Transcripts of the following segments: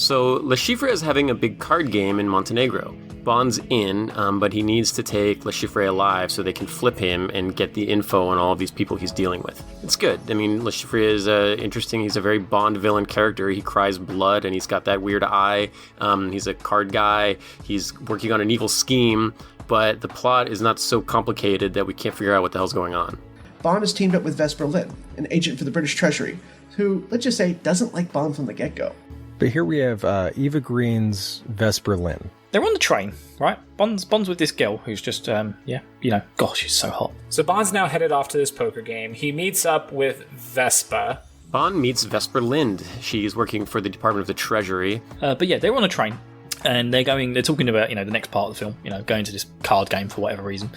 So Le Chiffre is having a big card game in Montenegro. Bond's in, but he needs to take Le Chiffre alive so they can flip him and get the info on all of these people he's dealing with. It's good. I mean, Le Chiffre is interesting. He's a very Bond villain character. He cries blood and he's got that weird eye. He's a card guy. He's working on an evil scheme, but the plot is not so complicated that we can't figure out what the hell's going on. Bond has teamed up with Vesper Lynd, an agent for the British Treasury, who, let's just say, doesn't like Bond from the get-go. But here we have Eva Green's Vesper Lynd. They're on the train, right? Bond's with this girl who's just, gosh, she's so hot. So Bond's now headed off to this poker game. He meets up with Vespa. Bond meets Vesper Lynd. She's working for the Department of the Treasury. But yeah, they're on a train. And they're talking about, the next part of the film, going to this card game for whatever reason.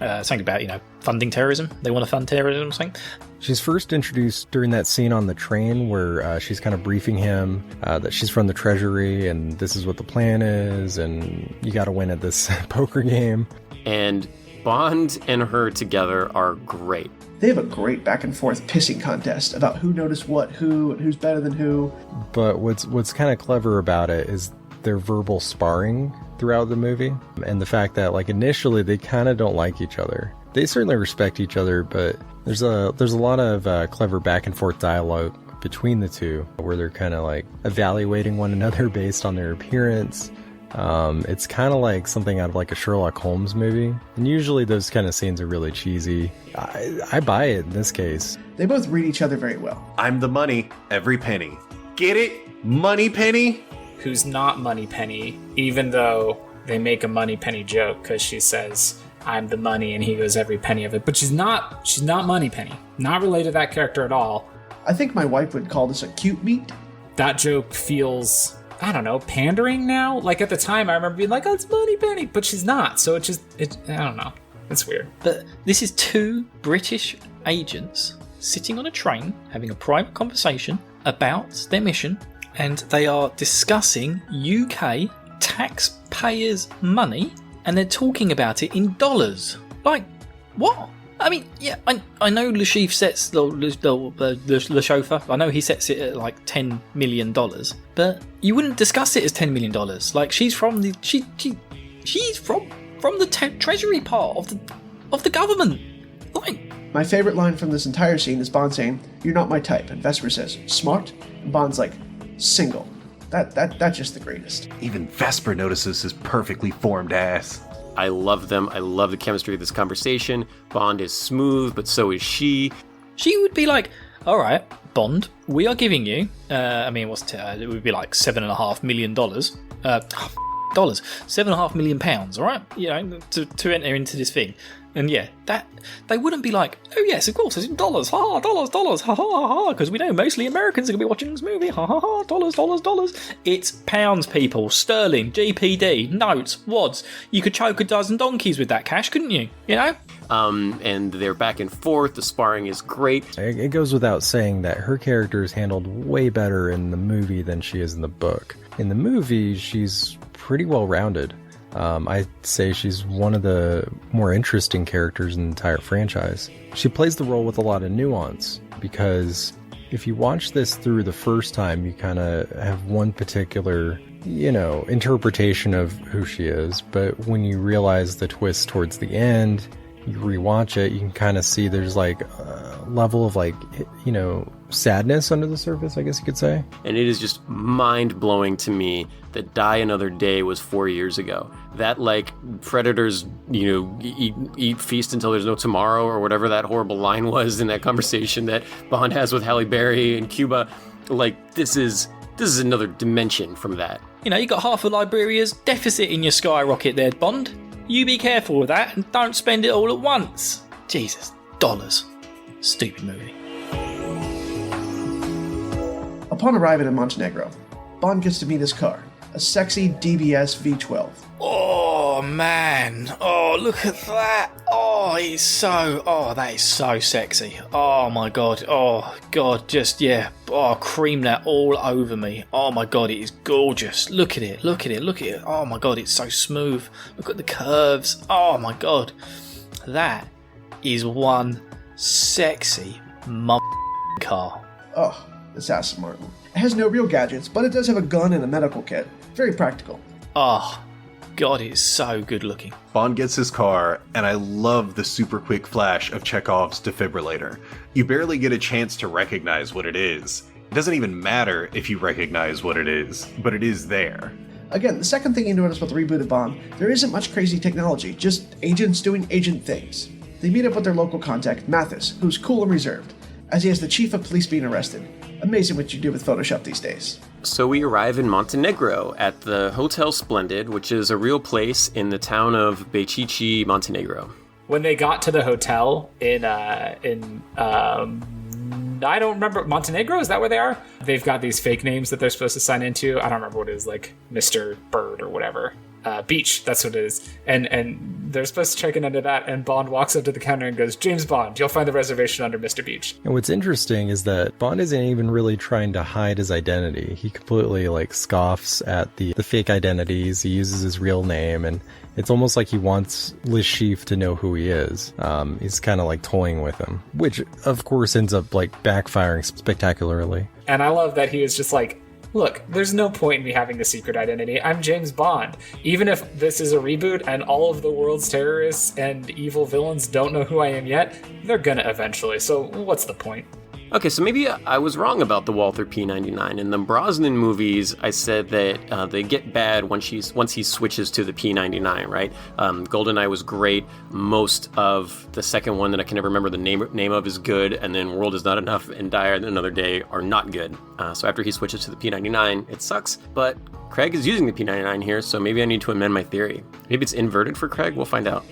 Something about, funding terrorism. They want to fund terrorism or something. She's first introduced during that scene on the train where she's kind of briefing him that she's from the Treasury and this is what the plan is and you got to win at this poker game. And Bond and her together are great. They have a great back and forth pissing contest about who noticed what, who, and who's better than who. But what's kind of clever about it is their verbal sparring throughout the movie, and the fact that initially they kind of don't like each other. They certainly respect each other, but there's a lot of clever back and forth dialogue between the two where they're kind of evaluating one another based on their appearance. It's kind of like something out of a Sherlock Holmes movie, and usually those kind of scenes are really cheesy. I buy it in this case. They both read each other very well. I'm the money, every penny. Get it? Money Penny? Who's not Moneypenny, even though they make a Moneypenny joke because she says, I'm the money, and he goes every penny of it. But she's not Moneypenny. Not related to that character at all. I think my wife would call this a cute meet. That joke feels, I don't know, pandering now? At the time, I remember being like, oh, it's Moneypenny, but she's not. So I don't know. It's weird. But this is two British agents sitting on a train having a private conversation about their mission, and they are discussing UK taxpayers' money, and they're talking about it in dollars. What? I mean, yeah, I know Le Chiffre sets the chauffeur. I know he sets it at $10 million, but you wouldn't discuss it as $10 million. She's from the she's from the treasury part of the government. My favorite line from this entire scene is Bond saying, "You're not my type," and Vesper says, "Smart," and Bond's like, "Single." That's just the greatest. Even Vesper notices his perfectly formed ass. I love them. I love the chemistry of this conversation. Bond is smooth, but so is she. She would be like, all right, Bond, we are giving you, it would be $7.5 million. Dollars. £7.5 million, all right? To enter into this thing. And yeah, that they wouldn't be like, oh yes, of course, it's in dollars, ha ha, dollars, ha ha ha, because we know mostly Americans are going to be watching this movie, ha ha ha, dollars. It's pounds, people, sterling, GPD, notes, wads. You could choke a dozen donkeys with that cash, couldn't you? And they're back and forth. The sparring is great. It goes without saying that her character is handled way better in the movie than she is in the book. In the movie, she's pretty well rounded. I'd say she's one of the more interesting characters in the entire franchise. She plays the role with a lot of nuance, because if you watch this through the first time, you kind of have one particular, interpretation of who she is. But when you realize the twist towards the end, you rewatch it, you can kind of see there's a level of sadness under the surface, I guess you could say. And it is just mind-blowing to me that Die Another Day was 4 years ago. That Predators, eat feast until there's no tomorrow, or whatever that horrible line was in that conversation that Bond has with Halle Berry in Cuba. This is another dimension from that. You got half of Liberia's deficit in your skyrocket there, Bond. You be careful with that and don't spend it all at once. Jesus, dollars. Stupid movie. Upon arriving in Montenegro, Bond gets to meet his car, a sexy DBS V12. Oh, man. Oh, look at that. Oh, that is so sexy. Oh, my God. Oh, God, Oh, cream that all over me. Oh, my God, it is gorgeous. Look at it. Oh, my God, it's so smooth. Look at the curves. Oh, my God. That is one sexy car. Oh, this Aston Martin. It has no real gadgets, but it does have a gun and a medical kit. Very practical. Oh, God, it's so good looking. Bond gets his car, and I love the super quick flash of Chekhov's defibrillator. You barely get a chance to recognize what it is. It doesn't even matter if you recognize what it is, but it is there. Again, the second thing you notice about the rebooted Bond, there isn't much crazy technology, just agents doing agent things. They meet up with their local contact, Mathis, who's cool and reserved, as he has the chief of police being arrested. Amazing what you do with Photoshop these days. So we arrive in Montenegro at the Hotel Splendid, which is a real place in the town of Bejčići, Montenegro. When they got to the hotel in I don't remember, Montenegro, is that where they are? They've got these fake names that they're supposed to sign into. I don't remember what it is, like Mr. Bird or whatever. Beach, that's what it is. And they're supposed to check in under that, and Bond walks up to the counter and goes, "James Bond, you'll find the reservation under Mr. Beach." And what's interesting is that Bond isn't even really trying to hide his identity. He completely scoffs at the fake identities. He uses his real name, and it's almost like he wants Le Chiffre to know who he is. He's kind of toying with him, which of course ends up backfiring spectacularly. And I love that he is just look, there's no point in me having a secret identity. I'm James Bond. Even if this is a reboot and all of the world's terrorists and evil villains don't know who I am yet, they're gonna eventually, so what's the point? Okay, so maybe I was wrong about the Walther P99. In the Brosnan movies, I said that they get bad once he switches to the P99, right? GoldenEye was great. Most of the second one that I can never remember the name of is good, and then World Is Not Enough and Die Another Day are not good. So after he switches to the P99, it sucks, but Craig is using the P99 here, so maybe I need to amend my theory. Maybe it's inverted for Craig, we'll find out.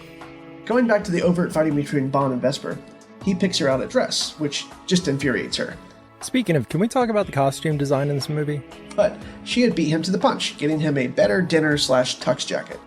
Going back to the overt fighting between Bond and Vesper, he picks her out at dress, which just infuriates her. Speaking of, can we talk about the costume design in this movie? But she had beat him to the punch, getting him a better dinner/tux jacket.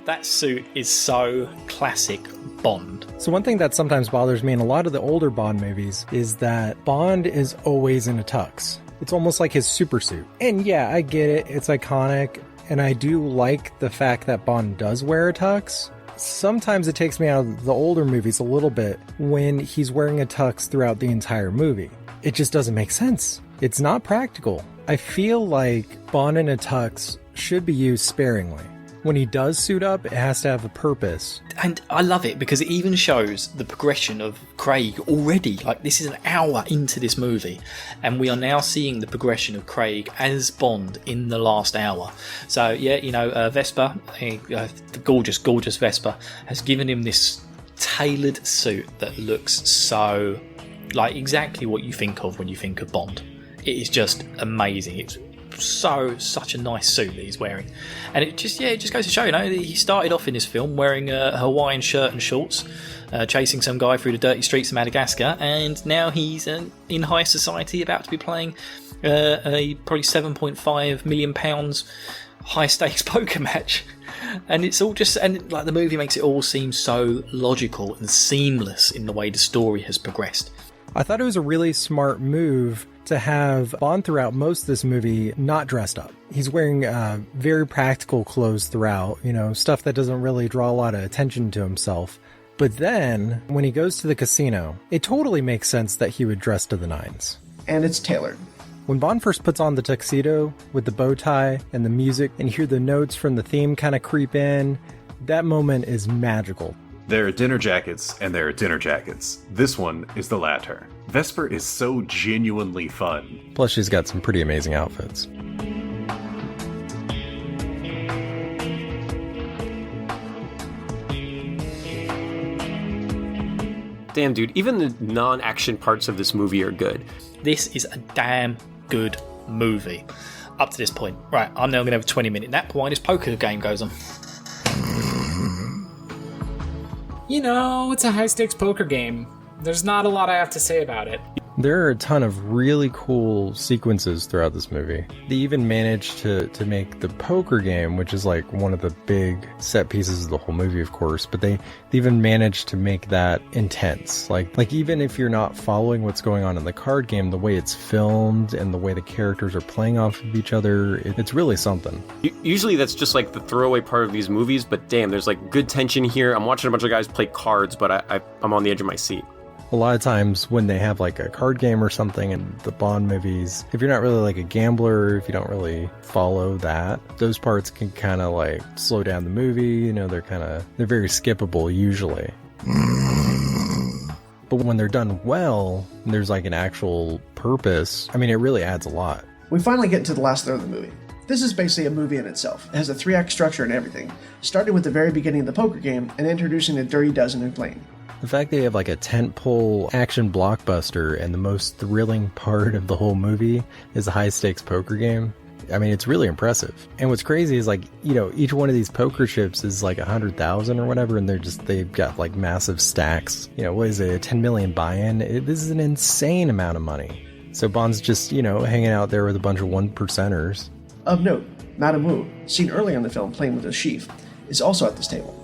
That suit is so classic Bond. So one thing that sometimes bothers me in a lot of the older Bond movies is that Bond is always in a tux. It's almost like his super suit. And yeah, I get it, it's iconic, and I do like the fact that Bond does wear a tux. Sometimes it takes me out of the older movies a little bit when he's wearing a tux throughout the entire movie. It just doesn't make sense. It's not practical. I feel like Bond in a tux should be used sparingly. When he does suit up, it has to have a purpose. And I love it because it even shows the progression of Craig already. This is an hour into this movie, and we are now seeing the progression of Craig as Bond in the last hour. So, yeah, Vesper, the gorgeous, gorgeous Vesper, has given him this tailored suit that looks so exactly what you think of when you think of Bond. It is just amazing. It's such a nice suit that he's wearing, and it just goes to show, he started off in this film wearing a Hawaiian shirt and shorts, chasing some guy through the dirty streets of Madagascar, and now he's in high society about to be playing a probably £7.5 million high stakes poker match. And it's all just, the movie makes it all seem so logical and seamless in the way the story has progressed. I thought it was a really smart move to have Bond throughout most of this movie not dressed up. He's wearing very practical clothes throughout, stuff that doesn't really draw a lot of attention to himself. But then, when he goes to the casino, it totally makes sense that he would dress to the nines. And it's tailored. When Bond first puts on the tuxedo with the bow tie and the music, and you hear the notes from the theme kind of creep in, that moment is magical. There are dinner jackets, and there are dinner jackets. This one is the latter. Vesper is so genuinely fun. Plus, she's got some pretty amazing outfits. Damn, dude, even the non-action parts of this movie are good. This is a damn good movie. Up to this point. Right, I'm now going to have a 20-minute nap while this poker game goes on. It's a high-stakes poker game. There's not a lot I have to say about it. There are a ton of really cool sequences throughout this movie. They even managed to make the poker game, which is one of the big set pieces of the whole movie, of course, but they even managed to make that intense. Like even if you're not following what's going on in the card game, the way it's filmed and the way the characters are playing off of each other, it's really something. Usually that's just the throwaway part of these movies, but damn, there's good tension here. I'm watching a bunch of guys play cards, but I'm on the edge of my seat. A lot of times when they have like a card game or something in the Bond movies, if you're not really like a gambler, if you don't really follow that, those parts can kind of like slow down the movie. You know, they're very skippable usually. But when they're done well, and there's like an actual purpose, I mean, it really adds a lot. We finally get into the last third of the movie. This is basically a movie in itself. It has a 3-act structure and everything, starting with the very beginning of the poker game and introducing the Dirty Dozen and playing. The fact that you have like a tentpole action blockbuster and the most thrilling part of the whole movie is a high-stakes poker game, I mean, it's really impressive. And what's crazy is like, you know, each one of these poker chips is like 100,000 or whatever, and they've got like massive stacks. You know, what is it, a 10 million buy-in? This is an insane amount of money. So Bond's just, you know, hanging out there with a bunch of 1%ers. Of note, Madame Wu, seen earlier in the film playing with a sheaf, is also at this table.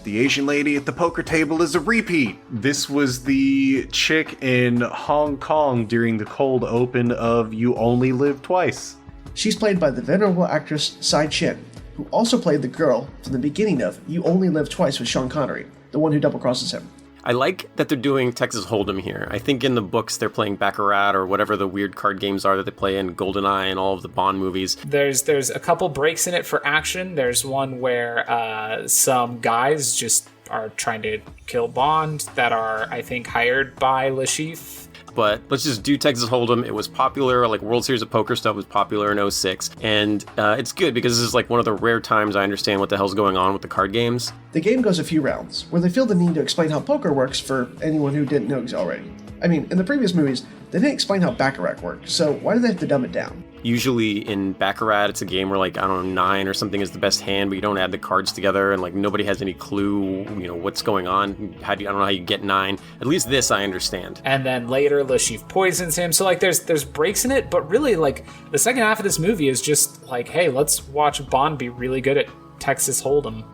The Asian lady at the poker table is a repeat. This was the chick in Hong Kong during the cold open of You Only Live Twice. She's played by the venerable actress Tsai Chin, who also played the girl from the beginning of You Only Live Twice with Sean Connery, the one who double-crosses him. I like that they're doing Texas Hold'em here. I think in the books they're playing Baccarat or whatever the weird card games are that they play in GoldenEye and all of the Bond movies. There's a couple breaks in it for action. There's one where some guys just are trying to kill Bond that are, I think, hired by Le Chiffre. But let's just do Texas Hold'em. It was popular, like World Series of Poker stuff was popular in 06. And it's good because this is like one of the rare times I understand what the hell's going on with the card games. The game goes a few rounds, where they feel the need to explain how poker works for anyone who didn't know already. I mean, in the previous movies, they didn't explain how Baccarat worked, so why do they have to dumb it down? Usually in Baccarat, it's a game where like, I don't know, 9 or something is the best hand, but you don't add the cards together and like nobody has any clue, you know, what's going on. I don't know how you get 9. At least this I understand. And then later Le Chiffre poisons him. So like there's breaks in it, but really like the second half of this movie is just like, hey, let's watch Bond be really good at Texas Hold'em.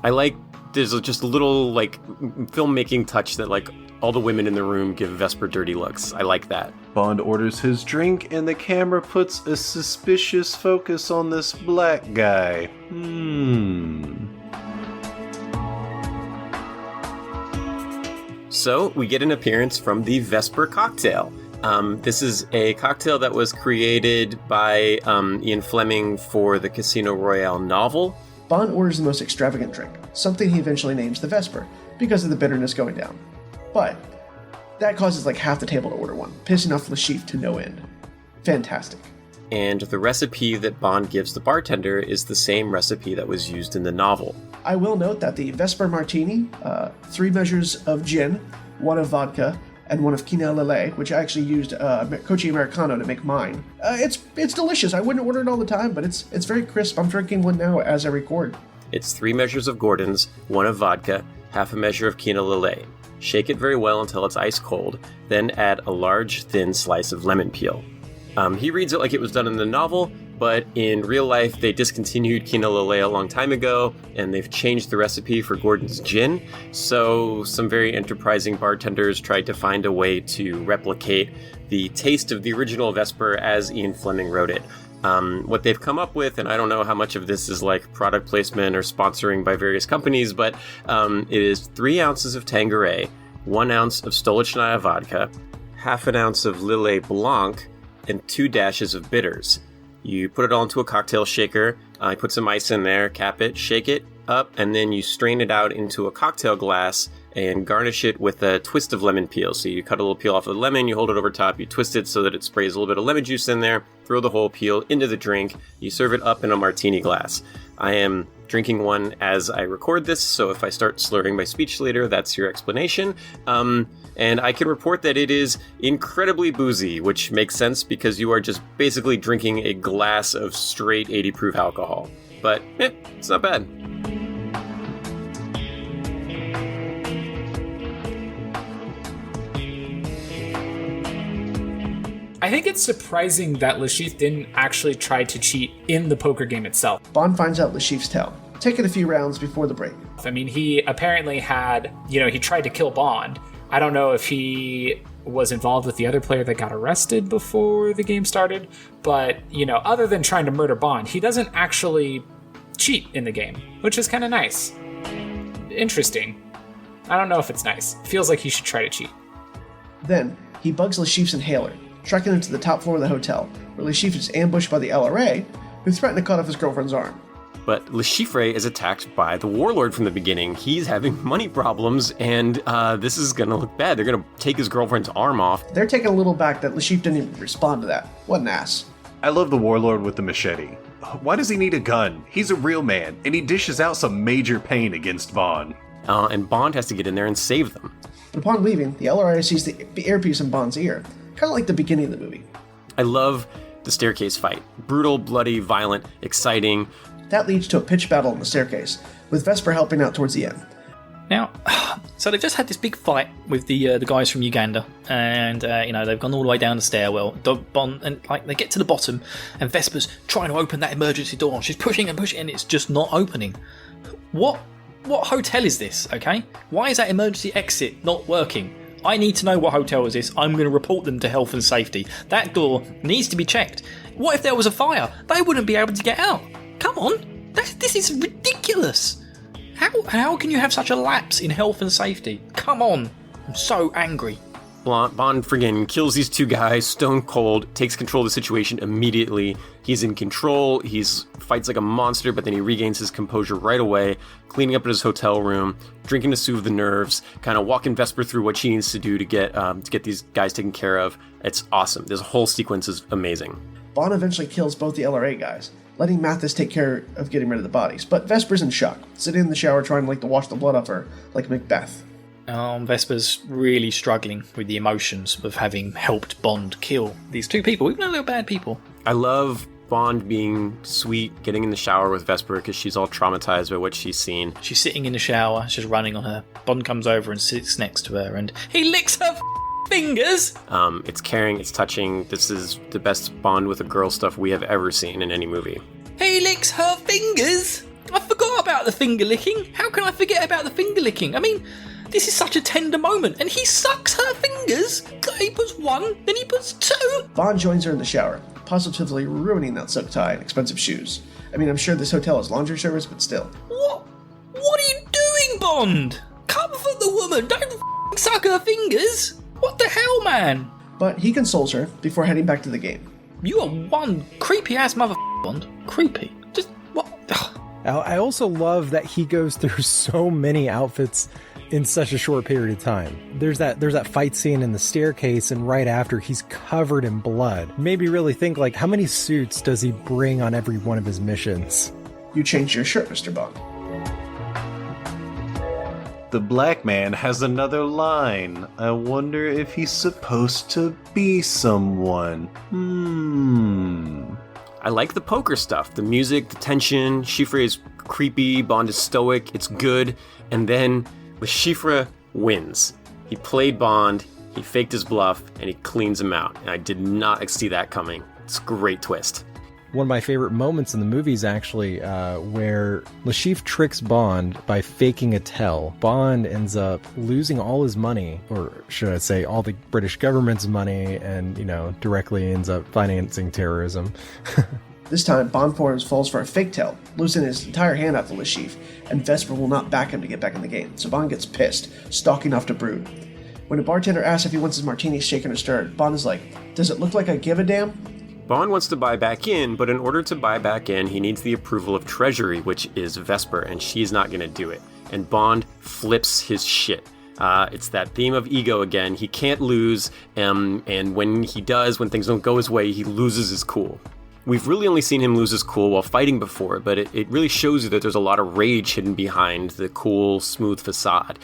I like there's just a little like filmmaking touch that like all the women in the room give Vesper dirty looks. I like that. Bond orders his drink and the camera puts a suspicious focus on this black guy. So we get an appearance from the Vesper cocktail. This is a cocktail that was created by Ian Fleming for the Casino Royale novel. Bond orders the most extravagant drink, something he eventually names the Vesper, because of the bitterness going down. But that causes like half the table to order one, pissing off Le Chiffre to no end. Fantastic. And the recipe that Bond gives the bartender is the same recipe that was used in the novel. I will note that the Vesper Martini, 3 measures of gin, 1 of vodka, and 1 of Quina Lillet, which I actually used Cochi Americano to make mine. It's delicious. I wouldn't order it all the time, but it's very crisp. I'm drinking one now as I record. It's 3 measures of Gordon's, 1 of vodka, half a measure of Quina Lillet. Shake it very well until it's ice cold, then add a large, thin slice of lemon peel. He reads it like it was done in the novel, but in real life they discontinued Quina Lillet a long time ago, and they've changed the recipe for Gordon's gin, so some very enterprising bartenders tried to find a way to replicate the taste of the original Vesper as Ian Fleming wrote it. What they've come up with, and I don't know how much of this is like product placement or sponsoring by various companies, but it is 3 ounces of Tanqueray, 1 ounce of Stolichnaya vodka, half an ounce of Lillet Blanc, and 2 dashes of bitters. You put it all into a cocktail shaker, put some ice in there, cap it, shake it up, and then you strain it out into a cocktail glass and garnish it with a twist of lemon peel. So you cut a little peel off of the lemon, you hold it over top, you twist it so that it sprays a little bit of lemon juice in there, throw the whole peel into the drink, you serve it up in a martini glass. I am drinking one as I record this, so if I start slurring my speech later, that's your explanation. And I can report that it is incredibly boozy, which makes sense because you are just basically drinking a glass of straight 80 proof alcohol. But, it's not bad. I think it's surprising that Le Chiffre didn't actually try to cheat in the poker game itself. Bond finds out Le Chiffre's tale, taking a few rounds before the break. I mean, he apparently had, he tried to kill Bond. I don't know if he was involved with the other player that got arrested before the game started, but, other than trying to murder Bond, he doesn't actually cheat in the game, which is kind of nice. Interesting. I don't know if it's nice. It feels like he should try to cheat. Then, he bugs Le Chiffre's inhaler, tracking him to the top floor of the hotel, where Le Chiffre is ambushed by the LRA, who threaten to cut off his girlfriend's arm. But Le Chiffre is attacked by the warlord from the beginning. He's having money problems, and this is gonna look bad. They're gonna take his girlfriend's arm off. They're taken a little back that Le Chiffre didn't even respond to that. What an ass. I love the warlord with the machete. Why does he need a gun? He's a real man, and he dishes out some major pain against Bond. And Bond has to get in there and save them. But upon leaving, the LRA sees the earpiece in Bond's ear, kind of like the beginning of the movie. I love the staircase fight. Brutal, bloody, violent, exciting. That leads to a pitched battle on the staircase, with Vesper helping out towards the end. Now, so they've just had this big fight with the guys from Uganda, and they've gone all the way down the stairwell. Bond, and like they get to the bottom, and Vesper's trying to open that emergency door. She's pushing and pushing, and it's just not opening. What hotel is this? Okay, why is that emergency exit not working? I need to know what hotel is this. I'm going to report them to health and safety. That door needs to be checked. What if there was a fire? They wouldn't be able to get out. Come on, this is ridiculous. How can you have such a lapse in health and safety? Come on, I'm so angry. Bond friggin' kills these two guys, stone cold, takes control of the situation immediately. He's in control, fights like a monster, but then he regains his composure right away, cleaning up at his hotel room, drinking to soothe the nerves, kind of walking Vesper through what she needs to do to get these guys taken care of. It's awesome. This whole sequence is amazing. Bond eventually kills both the LRA guys, letting Mathis take care of getting rid of the bodies, but Vesper's in shock, sitting in the shower trying to wash the blood off her, like Macbeth. Vesper's really struggling with the emotions of having helped Bond kill these two people, even though they're bad people. I love Bond being sweet, getting in the shower with Vesper because she's all traumatized by what she's seen. She's sitting in the shower, she's running on her. Bond comes over and sits next to her, and he licks her fingers! It's caring, it's touching. This is the best Bond with a girl stuff we have ever seen in any movie. He licks her fingers! I forgot about the finger licking. How can I forget about the finger licking? I mean, this is such a tender moment, and he sucks her fingers. He puts one, then he puts two. Bond joins her in the shower, positively ruining that silk tie and expensive shoes. I mean, I'm sure this hotel has laundry service, but still. What are you doing, Bond? Comfort the woman, don't suck her fingers. What the hell, man? But he consoles her before heading back to the game. You are one creepy-ass mother, Bond. Creepy. Just, what? I also love that he goes through so many outfits in such a short period of time. There's that fight scene in the staircase, and right after, he's covered in blood. Made me really think, how many suits does he bring on every one of his missions? You changed your shirt, Mr. Bond. The black man has another line. I wonder if he's supposed to be someone. I like the poker stuff. The music, the tension. Chiffre is creepy, Bond is stoic, it's good. And then Le Chiffre wins. He played Bond, he faked his bluff, and he cleans him out. And I did not see that coming. It's a great twist. One of my favorite moments in the movie is actually where Le Chiffre tricks Bond by faking a tell. Bond ends up losing all his money, or should I say all the British government's money, and, directly ends up financing terrorism. This time, Bond falls for a fake tell, losing his entire hand out to Le Chiffre, and Vesper will not back him to get back in the game, so Bond gets pissed, stalking off to Brood. When a bartender asks if he wants his martini shaken or stirred, Bond is like, "Does it look like I give a damn?" Bond wants to buy back in, but in order to buy back in, he needs the approval of Treasury, which is Vesper, and she's not going to do it. And Bond flips his shit. It's that theme of ego again. He can't lose, and when he does, when things don't go his way, he loses his cool. We've really only seen him lose his cool while fighting before, but it really shows you that there's a lot of rage hidden behind the cool, smooth facade.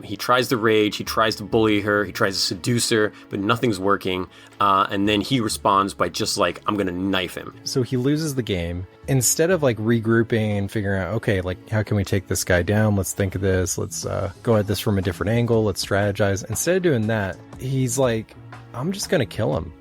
He tries to rage, he tries to bully her, he tries to seduce her, but nothing's working. And then he responds by just I'm gonna knife him. So he loses the game. Instead of regrouping and figuring out, okay, how can we take this guy down? Let's think of this. Let's go at this from a different angle. Let's strategize. Instead of doing that, he's like, I'm just gonna kill him.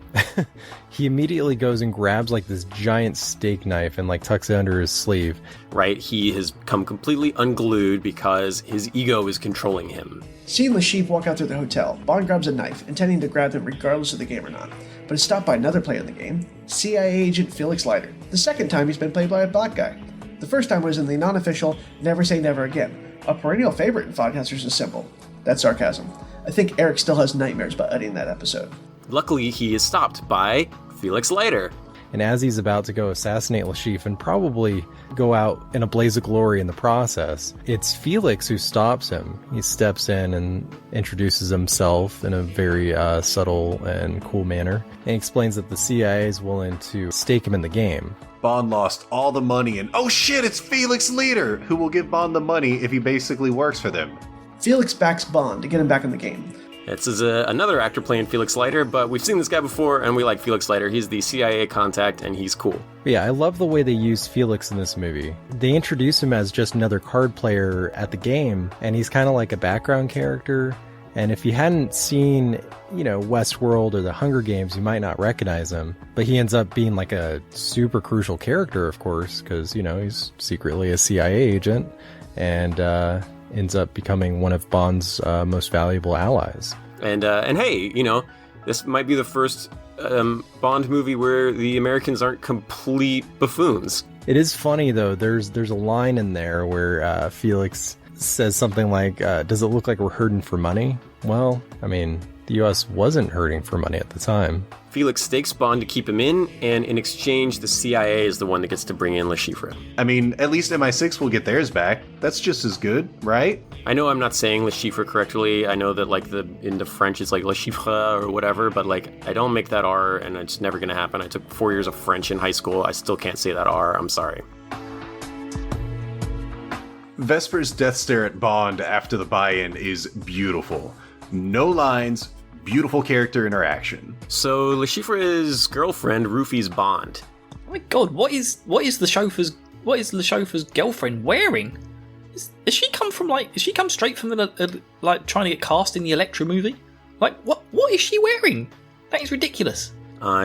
He immediately goes and grabs this giant steak knife and tucks it under his sleeve. Right? He has come completely unglued because his ego is controlling him. Seeing Le Chiffre walk out through the hotel, Bond grabs a knife, intending to grab him regardless of the game or not, but is stopped by another player in the game, CIA agent Felix Leiter. The second time he's been played by a black guy. The first time was in the non-official Never Say Never Again, A perennial favorite in Podcasters is simple. That's sarcasm. I think Eric still has nightmares about editing that episode. Luckily, he is stopped by Felix Leiter. And as he's about to go assassinate Lashif and probably go out in a blaze of glory in the process, it's Felix who stops him. He steps in and introduces himself in a very subtle and cool manner, and explains that the CIA is willing to stake him in the game. Bond lost all the money, and oh shit, it's Felix Leiter, who will give Bond the money if he basically works for them. Felix backs Bond to get him back in the game. This is another actor playing Felix Leiter, but we've seen this guy before, and we like Felix Leiter. He's the CIA contact, and he's cool. Yeah, I love the way they use Felix in this movie. They introduce him as just another card player at the game, and he's kind of like a background character. And if you hadn't seen, Westworld or the Hunger Games, you might not recognize him. But he ends up being like a super crucial character, of course, because, he's secretly a CIA agent, and ends up becoming one of Bond's most valuable allies. And hey, this might be the first Bond movie where the Americans aren't complete buffoons. It is funny, though. There's a line in there where Felix says something like, does it look like we're hurting for money? Well, the U.S. wasn't hurting for money at the time. Felix stakes Bond to keep him in, and in exchange, the CIA is the one that gets to bring in Le Chiffre. At least MI6 will get theirs back. That's just as good, right? I know I'm not saying Le Chiffre correctly. I know that, in the French, it's like Le Chiffre or whatever, but, I don't make that R, and it's never going to happen. I took 4 years of French in high school. I still can't say that R. I'm sorry. Vesper's death stare at Bond after the buy-in is beautiful. No lines, beautiful character interaction. So Le Chiffre's girlfriend roofies Bond. Oh my god, what is the chauffeur's girlfriend wearing? Has she come straight from the trying to get cast in the Elektra movie? What is she wearing? That is ridiculous.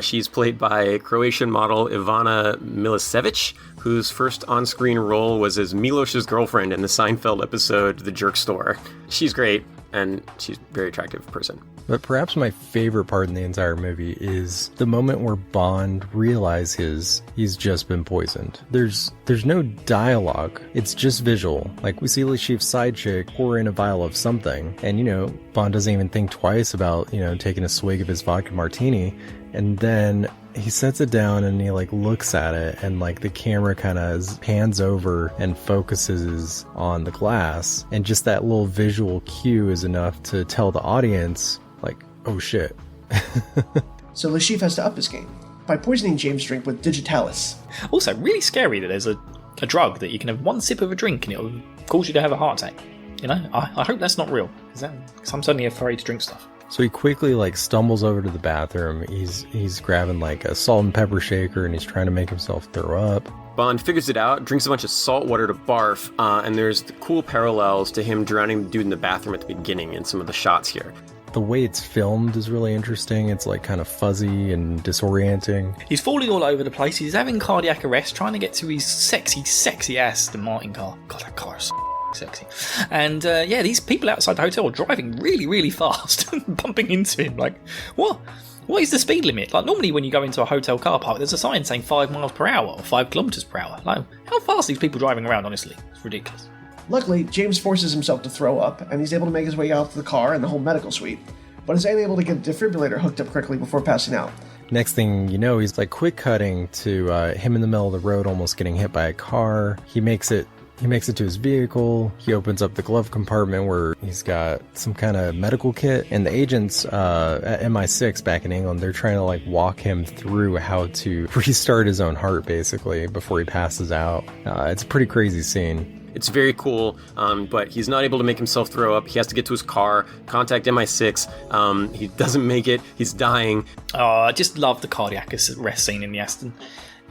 She's played by Croatian model Ivana Milicevic, whose first on-screen role was as Milos's girlfriend in the Seinfeld episode The Jerk Store. She's great, and she's a very attractive person. But perhaps my favorite part in the entire movie is the moment where Bond realizes he's just been poisoned. There's no dialogue. It's just visual. We see Le Chiffre's side chick pour in a vial of something, and, Bond doesn't even think twice about, taking a swig of his vodka martini, and then he sets it down and he looks at it, and the camera kind of pans over and focuses on the glass, and just that little visual cue is enough to tell the audience oh shit. So Le Chiffre has to up his game by poisoning James' drink with digitalis. Also, really scary that there's a drug that you can have one sip of a drink and it'll cause you to have a heart attack. I hope that's not real, because I'm suddenly afraid to drink stuff. So he quickly stumbles over to the bathroom. He's grabbing a salt and pepper shaker, and he's trying to make himself throw up. Bond figures it out, drinks a bunch of salt water to barf, and there's the cool parallels to him drowning the dude in the bathroom at the beginning in some of the shots here. The way it's filmed is really interesting. It's kind of fuzzy and disorienting. He's falling all over the place. He's having cardiac arrest, trying to get to his sexy Aston Martin car. God, that car is so sexy. And these people outside the hotel are driving really, really fast and bumping into him. What is the speed limit? Normally when you go into a hotel car park, there's a sign saying 5 miles per hour or 5 kilometers per hour. How fast are these people driving around, honestly? It's ridiculous. Luckily, James forces himself to throw up, and he's able to make his way out to the car and the whole medical suite, but is unable to get the defibrillator hooked up quickly before passing out. Next thing you know, he's quick cutting to him in the middle of the road, almost getting hit by a car. He makes it to his vehicle. He opens up the glove compartment where he's got some kind of medical kit, and the agents at MI6 back in England, they're trying to walk him through how to restart his own heart, basically, before he passes out. It's a pretty crazy scene. It's very cool, but he's not able to make himself throw up. He has to get to his car, contact MI6. He doesn't make it. He's dying. I just love the cardiac arrest scene in the Aston.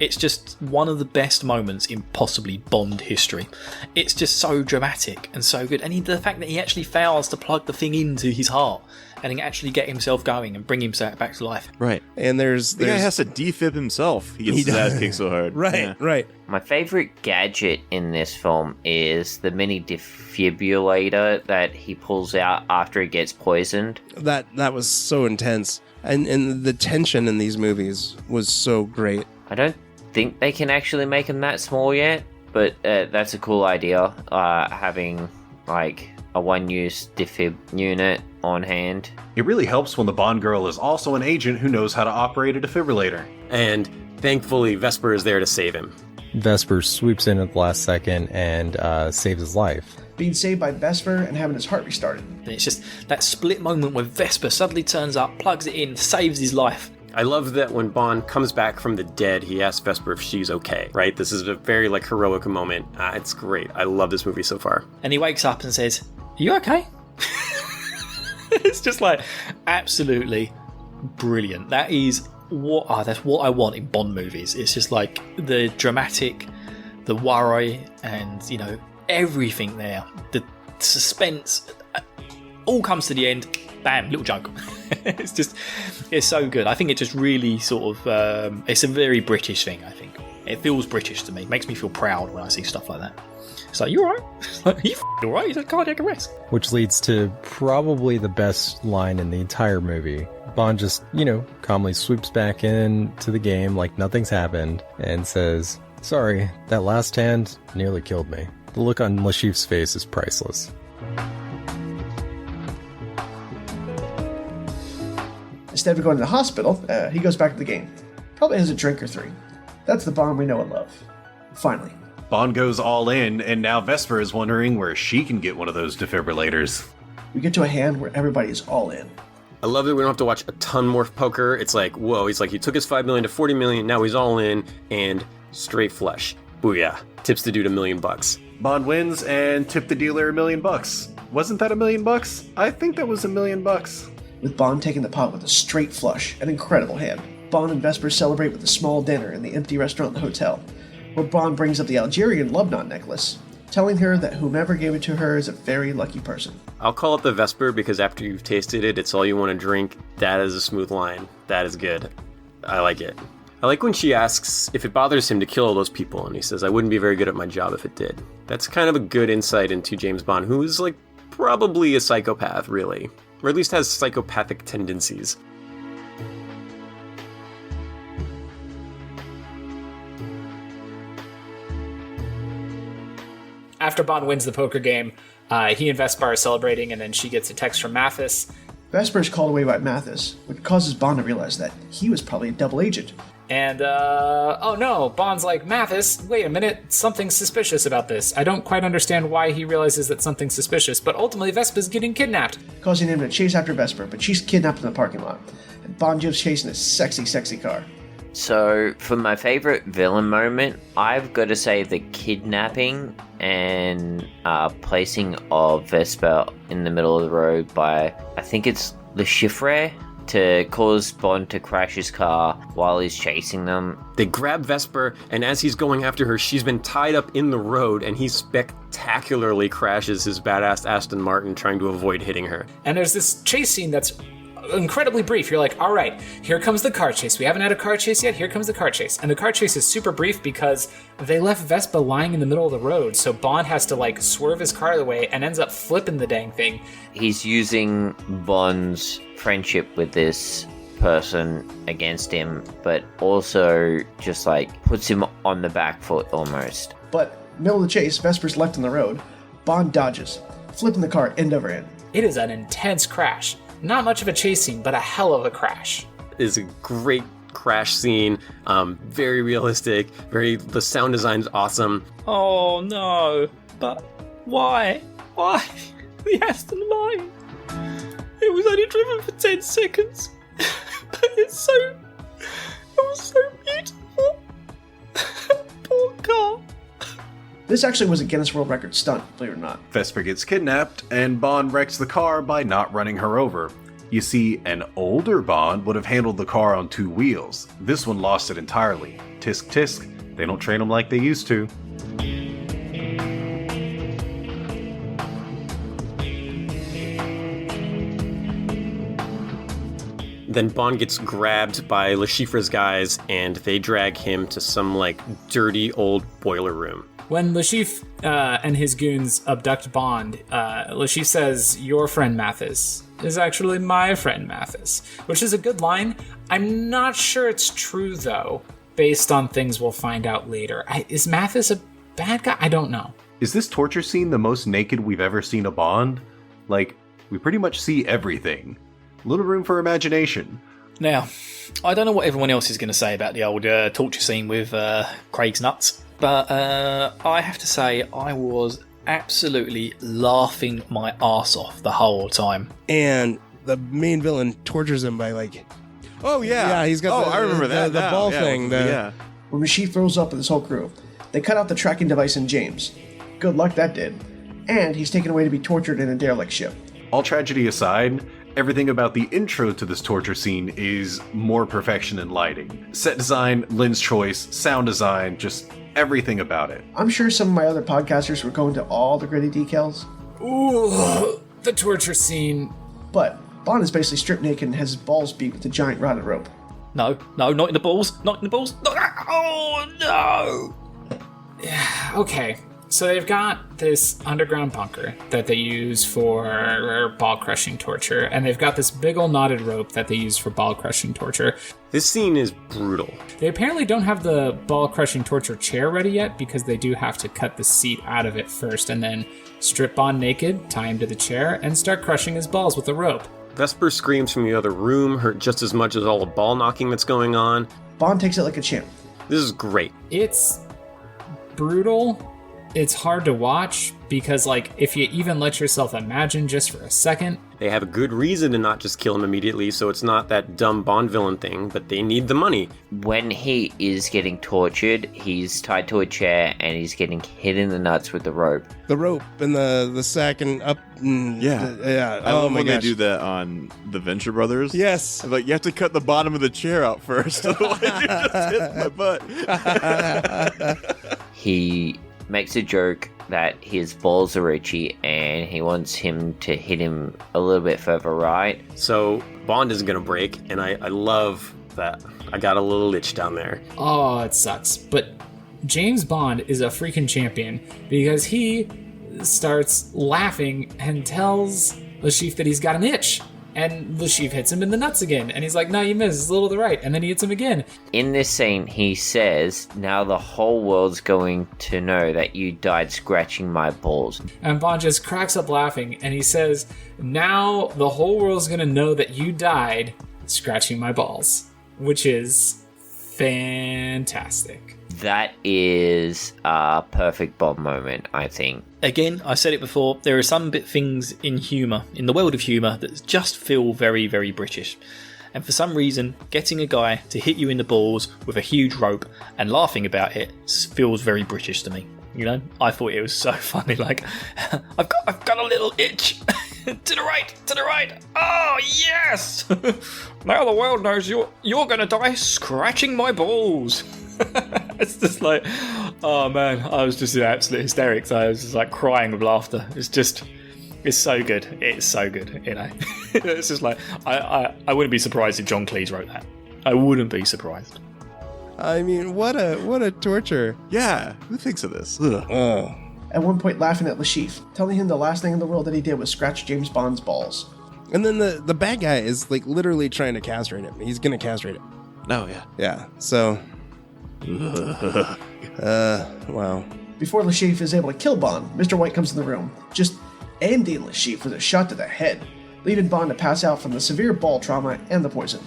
It's just one of the best moments in possibly Bond history. It's just so dramatic and so good. And the fact that he actually fails to plug the thing into his heart and then actually get himself going and bring himself back to life. Right. And the guy has to defib himself. He gets his ass kicked so hard. Right. My favorite gadget in this film is the mini defibrillator that he pulls out after he gets poisoned. That was so intense. And the tension in these movies was so great. I don't think they can actually make them that small yet, but that's a cool idea, having like a one-use defib unit on hand. It really helps when the Bond girl is also an agent who knows how to operate a defibrillator. And thankfully, Vesper is there to save him. Vesper swoops in at the last second and saves his life. Being saved by Vesper and having his heart restarted. And it's just that split moment where Vesper suddenly turns up, plugs it in, saves his life. I love that when Bond comes back from the dead, he asks Vesper if she's okay, right? This is a very, heroic moment. It's great. I love this movie so far. And he wakes up and says, "Are you okay?" It's just absolutely brilliant. That's what I want in Bond movies. It's just the dramatic, the worry, and, everything there. The suspense all comes to the end. Bam, little joke. It's so good. I think it just really it's a very British thing, I think. It feels British to me. It makes me feel proud when I see stuff like that. It's you alright? You alright? He's had cardiac arrest. Which leads to probably the best line in the entire movie. Bond just, calmly swoops back into the game like nothing's happened and says, "Sorry, that last hand nearly killed me." The look on Lashif's face is priceless. Instead of going to the hospital, he goes back to the game. Probably has a drink or three. That's the Bond we know and love. Finally. Bond goes all in, and now Vesper is wondering where she can get one of those defibrillators. We get to a hand where everybody is all in. I love that we don't have to watch a ton more poker. It's whoa, he's he took his $5 million to $40 million, now he's all in, and straight flush. Booyah. Tips the dude $1 million. Bond wins and tipped the dealer $1 million. Wasn't that $1 million? I think that was $1 million. With Bond taking the pot with a straight flush, an incredible hand. Bond and Vesper celebrate with a small dinner in the empty restaurant in the hotel, where Bond brings up the Algerian love knot necklace, telling her that whomever gave it to her is a very lucky person. I'll call it the Vesper because after you've tasted it, it's all you want to drink. That is a smooth line. That is good. I like it. I like when she asks if it bothers him to kill all those people, and he says, "I wouldn't be very good at my job if it did." That's kind of a good insight into James Bond, who is probably a psychopath, really. Or at least has psychopathic tendencies. After Bond wins the poker game, he and Vesper are celebrating, and then she gets a text from Mathis. Vesper is called away by Mathis, which causes Bond to realize that he was probably a double agent. And, oh no, Bond's like, "Mathis, wait a minute, something's suspicious about this. I don't quite understand why he realizes that something's suspicious, but ultimately Vesper's getting kidnapped." Causing him to chase after Vesper, but she's kidnapped in the parking lot. And Bond gives chase in a sexy, sexy car. So, for my favorite villain moment, I've got to say the kidnapping and placing of Vesper in the middle of the road by, I think it's Le Chiffre, to cause Bond to crash his car while he's chasing them. They grab Vesper, and as he's going after her, she's been tied up in the road, and he spectacularly crashes his badass Aston Martin trying to avoid hitting her. And there's this chase scene that's incredibly brief. You're like, all right, here comes the car chase. We haven't had a car chase yet. Here comes the car chase. And the car chase is super brief because they left Vespa lying in the middle of the road. So Bond has to swerve his car out of the way and ends up flipping the dang thing. He's using Bond's friendship with this person against him, but also just puts him on the back foot almost. But middle of the chase, Vesper's left in the road. Bond dodges, flipping the car end over end. It is an intense crash. Not much of a chase scene, but a hell of a crash. It's a great crash scene, very realistic, the sound design's awesome. Oh no, but why? Why? The Aston Martin. It was only driven for 10 seconds, but it was so beautiful. Poor car. This actually was a Guinness World Record stunt, believe it or not. Vesper gets kidnapped, and Bond wrecks the car by not running her over. You see, an older Bond would have handled the car on 2 wheels. This one lost it entirely. Tisk tisk, they don't train them like they used to. Then Bond gets grabbed by Le Chiffre's guys, and they drag him to some dirty old boiler room. When Le Chiffre and his goons abduct Bond, Le Chiffre says, "Your friend Mathis is actually my friend Mathis," which is a good line. I'm not sure it's true, though, based on things we'll find out later. Is Mathis a bad guy? I don't know. Is this torture scene the most naked we've ever seen a Bond? Like, we pretty much see everything. Little room for imagination. Now, I don't know what everyone else is going to say about the old torture scene with Craig's nuts, but I have to say I was absolutely laughing my arse off the whole time. And the main villain tortures him by like... Oh, yeah. Yeah, he's got I remember that the now. ball Yeah, thing. yeah. When Rashif throws up with his whole crew, they cut out the tracking device in James. Good luck that did. And he's taken away to be tortured in a derelict ship. All tragedy aside, everything about the intro to this torture scene is more perfection in lighting. Set design, lens choice, sound design, just everything about it. I'm sure some of my other podcasters would go into all the gritty details, Ooh, the torture scene. but Bond is basically stripped naked and has his balls beat with a giant rotted rope. No, not in the balls. Not in the balls. Oh, no! Okay, so they've got this underground bunker that they use for ball crushing torture, and they've got this big ol' knotted rope that they use for ball crushing torture. This scene is brutal. They apparently don't have the ball crushing torture chair ready yet because they do have to cut the seat out of it first and then strip Bond naked, tie him to the chair, and start crushing his balls with the rope. Vesper screams from the other room, hurt just as much as all the ball knocking that's going on. Bond takes it like a champ. This is great. It's brutal. It's hard to watch because, like, if you even let yourself imagine just for a second, They have a good reason to not just kill him immediately, so it's not that dumb Bond villain thing, but they need the money. When he is getting tortured, he's tied to a chair and he's getting hit in the nuts with the rope. The rope and the sack and up. Yeah. Yeah. I love when gosh. they do that on the Venture Brothers. Yes. Like, you have to cut the bottom of the chair out first. Otherwise, you just hit my butt. He makes a joke that his balls are itchy and he wants him to hit him a little bit further right. So Bond isn't going to break, and I love that. I got a little itch down there. oh, it sucks. But James Bond is a freaking champion because he starts laughing and tells Lashif that he's got an itch. And Lashif hits him in the nuts again. And he's like, no, you missed. It's a little to the right. And then he hits him again. In this scene, he says, now the whole world's going to know that you died scratching my balls. And Bond just cracks up laughing. And he says, now the whole world's going to know that you died scratching my balls. Which is fantastic. That is a perfect Bond moment, I think. Again, I said it before, there are some things in humour, in the world of humour, that just feel very, very British. And for some reason, getting a guy to hit you in the balls with a huge rope and laughing about it feels very British to me. You know, I thought it was so funny. Like, I've got a little itch. to the right. Oh yes! Now the world knows you're gonna die scratching my balls. It's just like, oh man, I was just in absolute hysterics. I was just like crying with laughter. It's so good. It's so good, you know. It's just like, I wouldn't be surprised if John Cleese wrote that. I wouldn't be surprised. I mean, what a torture. Yeah, who thinks of this? Ugh. Oh. At one point laughing at Lashif, telling him the last thing in the world that he did was scratch James Bond's balls. And then the bad guy is like literally trying to castrate him. He's gonna castrate him. Oh, yeah. Yeah. So. Wow. Before Lashif is able to kill Bond, Mr. White comes in the room, just ending Lashif with a shot to the head, leaving Bond to pass out from the severe ball trauma and the poison.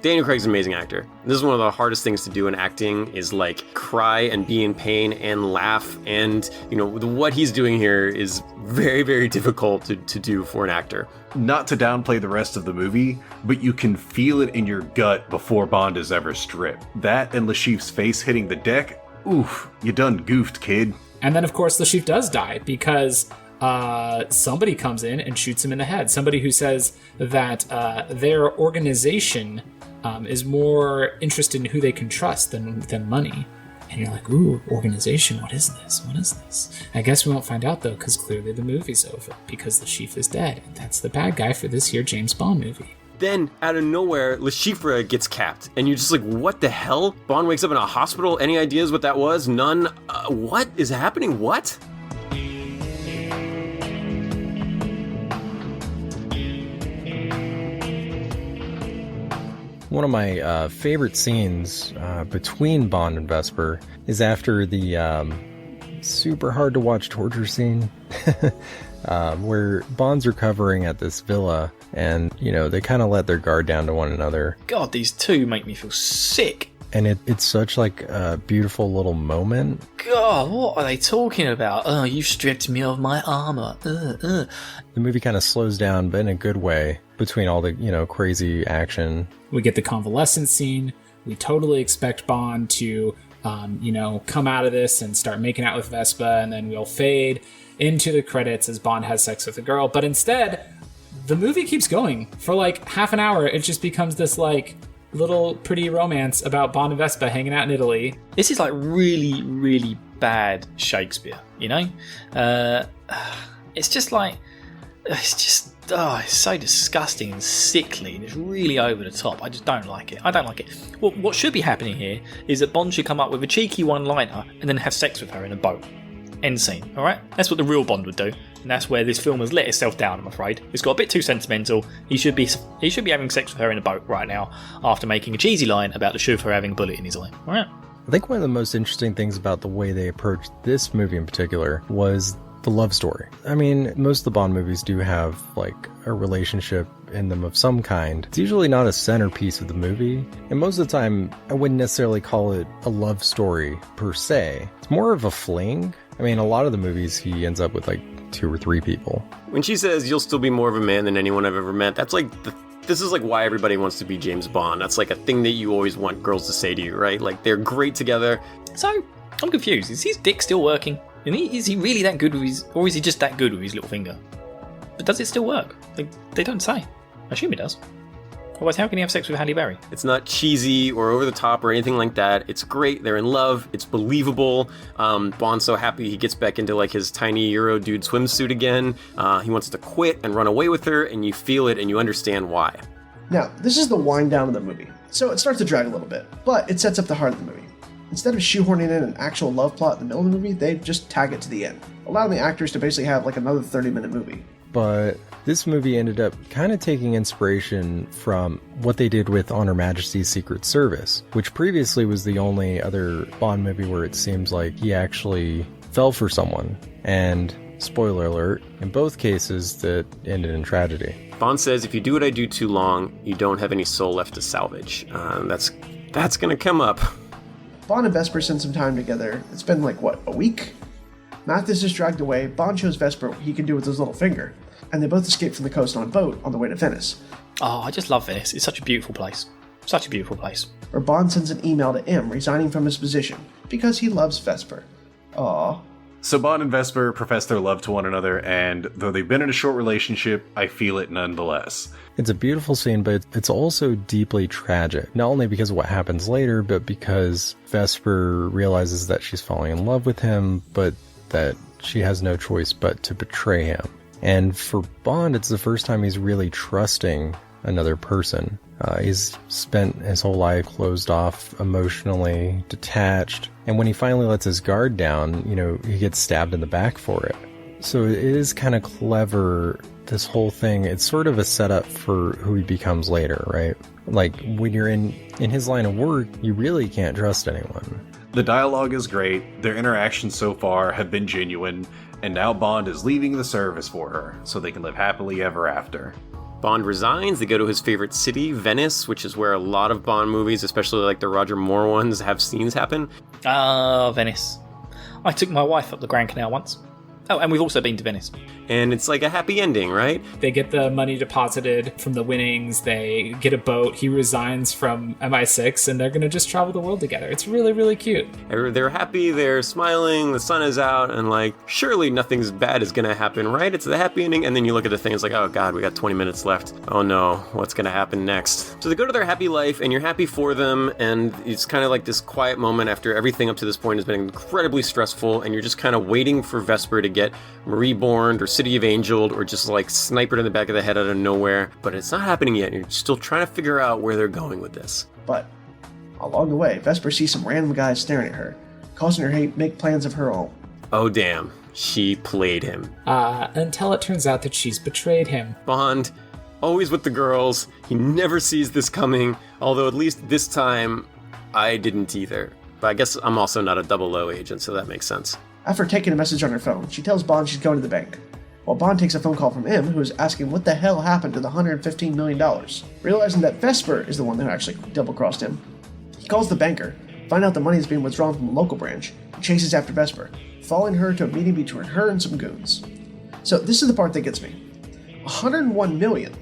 Daniel Craig's an amazing actor. This is one of the hardest things to do in acting, is like cry and be in pain and laugh, and you know, what he's doing here is very, very difficult to do for an actor. Not to downplay the rest of the movie, but you can feel it in your gut before Bond is ever stripped. That and Lashif's face hitting the deck, oof, you done goofed, kid. And then, of course, Lashif does die because somebody comes in and shoots him in the head. Somebody who says that their organization is more interested in who they can trust than money. And you're like, ooh, organization, what is this? What is this? I guess we won't find out, though, because clearly the movie's over, because Lashif is dead. And that's the bad guy for this here James Bond movie. Then, out of nowhere, Lashifra gets capped, and you're just like, what the hell? Bond wakes up in a hospital, any ideas what that was? None? What is happening? What? One of my favorite scenes between Bond and Vesper is after the super hard to watch torture scene where Bond's recovering at this villa, and, you know, they kind of let their guard down to one another. God, these two make me feel sick. And it's such like a beautiful little moment. God, what are they talking about? Oh, you stripped me of my armor. The movie kind of slows down, but in a good way, between all the, you know, crazy action. We get the convalescence scene. We totally expect Bond to, come out of this and start making out with Vespa, and then we'll fade into the credits as Bond has sex with a girl. But instead, the movie keeps going. For like half an hour, it just becomes this like little pretty romance about Bond and Vespa hanging out in Italy. This is like really, really bad Shakespeare, you know? It's just like, it's so disgusting and sickly, and it's really over the top. I just don't like it. I don't like it. Well, what should be happening here is that Bond should come up with a cheeky one-liner and then have sex with her in a boat. End scene, alright? That's what the real Bond would do, and that's where this film has let itself down, I'm afraid. It's got a bit too sentimental. He should be having sex with her in a boat right now, after making a cheesy line about the chauffeur having a bullet in his eye. Alright? I think one of the most interesting things about the way they approached this movie in particular was the love story. I mean, most of the Bond movies do have, like, a relationship in them of some kind. It's usually not a centerpiece of the movie, and most of the time, I wouldn't necessarily call it a love story per se. It's more of a fling. I mean, a lot of the movies, he ends up with, like, 2 or 3 people. When she says, "You'll still be more of a man than anyone I've ever met," that's like, this is like why everybody wants to be James Bond. That's like a thing that you always want girls to say to you, right? Like, they're great together. So, I'm confused. Is his dick still working? And is he really that good with his... Or is he just that good with his little finger? But does it still work? They don't say. I assume it does. Otherwise, how can he have sex with Halle Berry? It's not cheesy or over the top or anything like that. It's great. They're in love. It's believable. Bond's so happy he gets back into like his tiny Euro dude swimsuit again. He wants to quit and run away with her, and you feel it and you understand why. Now, this is the wind down of the movie, so it starts to drag a little bit, but it sets up the heart of the movie. Instead of shoehorning in an actual love plot in the middle of the movie, they just tag it to the end, allowing the actors to basically have like another 30-minute movie. But this movie ended up kind of taking inspiration from what they did with On Her Majesty's Secret Service, which previously was the only other Bond movie where it seems like he actually fell for someone. And, spoiler alert, in both cases that ended in tragedy. Bond says, "If you do what I do too long, you don't have any soul left to salvage." That's gonna come up. Bond and Vesper spend some time together. It's been like, what, a week? Mathis is dragged away. Bond shows Vesper what he can do with his little finger, and they both escape from the coast on a boat on the way to Venice. Oh, I just love Venice. It's such a beautiful place. Such a beautiful place. Where Bond sends an email to M resigning from his position because he loves Vesper. Aww. So Bond and Vesper profess their love to one another, and though they've been in a short relationship, I feel it nonetheless. It's a beautiful scene, but it's also deeply tragic. Not only because of what happens later, but because Vesper realizes that she's falling in love with him, but that she has no choice but to betray him. And for Bond, it's the first time he's really trusting another person. He's spent his whole life closed off, emotionally detached. And when he finally lets his guard down, you know, he gets stabbed in the back for it. So it is kind of clever, this whole thing. It's sort of a setup for who he becomes later, right? Like, when you're in his line of work, you really can't trust anyone. The dialogue is great, their interactions so far have been genuine, and now Bond is leaving the service for her, so they can live happily ever after. Bond resigns. They go to his favorite city, Venice, which is where a lot of Bond movies, especially like the Roger Moore ones, have scenes happen. Ah, Venice. I took my wife up the Grand Canal once. Oh, and we've also been to Venice. And it's like a happy ending, right? They get the money deposited from the winnings. They get a boat. He resigns from MI6, and they're going to just travel the world together. It's really, really cute. They're happy. They're smiling. The sun is out. And like, surely nothing's bad is going to happen, right? It's the happy ending. And then you look at the thing. It's like, oh, God, we got 20 minutes left. Oh, no. What's going to happen next? So they go to their happy life, and you're happy for them. And it's kind of like this quiet moment after everything up to this point has been incredibly stressful. And you're just kind of waiting for Vesper to get reborn or City of Angeled or just like sniped in the back of the head out of nowhere. But it's not happening yet. You're still trying to figure out where they're going with this. But along the way, Vesper sees some random guys staring at her, causing her to make plans of her own. Oh, damn. She played him. Until it turns out that she's betrayed him. Bond, always with the girls. He never sees this coming. Although at least this time, I didn't either. But I guess I'm also not a 00 agent, so that makes sense. After taking a message on her phone, she tells Bond she's going to the bank, while Bond takes a phone call from M, who is asking what the hell happened to the $115 million, realizing that Vesper is the one who actually double-crossed him. He calls the banker, find out the money is being withdrawn from the local branch, and chases after Vesper, following her to a meeting between her and some goons. So this is the part that gets me. $101 million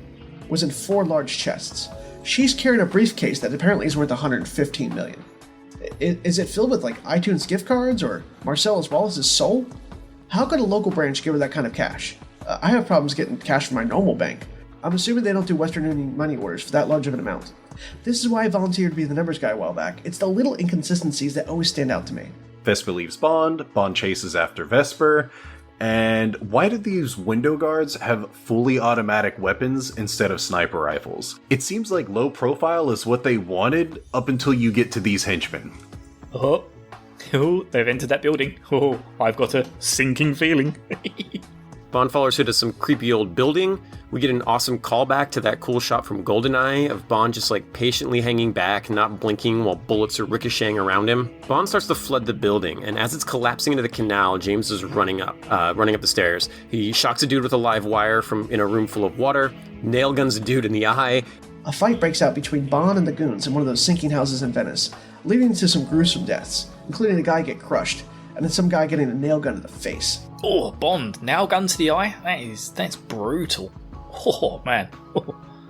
was in 4 large chests. She's carrying a briefcase that apparently is worth $115 million. Is it filled with like iTunes gift cards or Marcellus Wallace's soul? How could a local branch give her that kind of cash? I have problems getting cash from my normal bank. I'm assuming they don't do Western Union money orders for that large of an amount. This is why I volunteered to be the numbers guy a while back. It's the little inconsistencies that always stand out to me. Vesper leaves Bond, Bond chases after Vesper, and why did these window guards have fully automatic weapons instead of sniper rifles? It seems like low profile is what they wanted up until you get to these henchmen. Oh, they've entered that building. Oh, I've got a sinking feeling. Bond follows her to some creepy old building. We get an awesome callback to that cool shot from GoldenEye of Bond just like patiently hanging back, not blinking while bullets are ricocheting around him. Bond starts to flood the building, and as it's collapsing into the canal, James is running up the stairs. He shocks a dude with a live wire from in a room full of water, nail guns a dude in the eye. A fight breaks out between Bond and the goons in one of those sinking houses in Venice, leading to some gruesome deaths, including a guy get crushed, and then some guy getting a nail gun to the face. Oh, Bond, nail gun to the eye? That's brutal. Oh, man.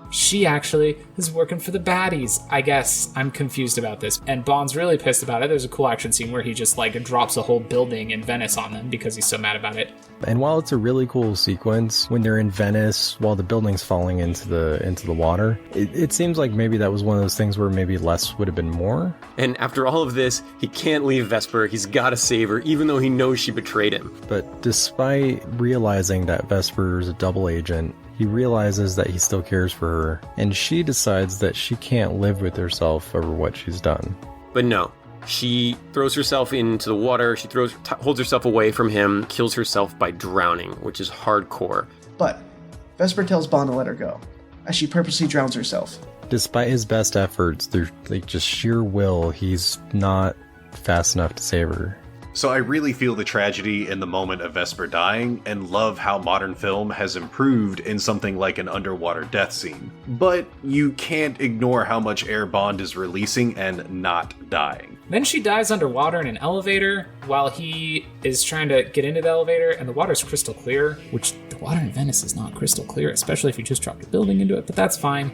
She actually is working for the baddies. I guess I'm confused about this. And Bond's really pissed about it. There's a cool action scene where he just like drops a whole building in Venice on them because he's so mad about it. And while it's a really cool sequence, when they're in Venice while the building's falling into the water, it seems like maybe that was one of those things where maybe less would have been more. And after all of this, he can't leave Vesper. He's got to save her, even though he knows she betrayed him. But despite realizing that Vesper's a double agent, he realizes that he still cares for her, and she decides that she can't live with herself over what she's done. But no, she throws herself into the water, she holds herself away from him, kills herself by drowning, which is hardcore. But Vesper tells Bond to let her go, as she purposely drowns herself. Despite his best efforts, through just sheer will, he's not fast enough to save her. So I really feel the tragedy in the moment of Vesper dying, and love how modern film has improved in something like an underwater death scene. But you can't ignore how much air Bond is releasing and not dying. Then she dies underwater in an elevator while he is trying to get into the elevator, and the water's crystal clear, which the water in Venice is not crystal clear, especially if you just dropped a building into it, but that's fine.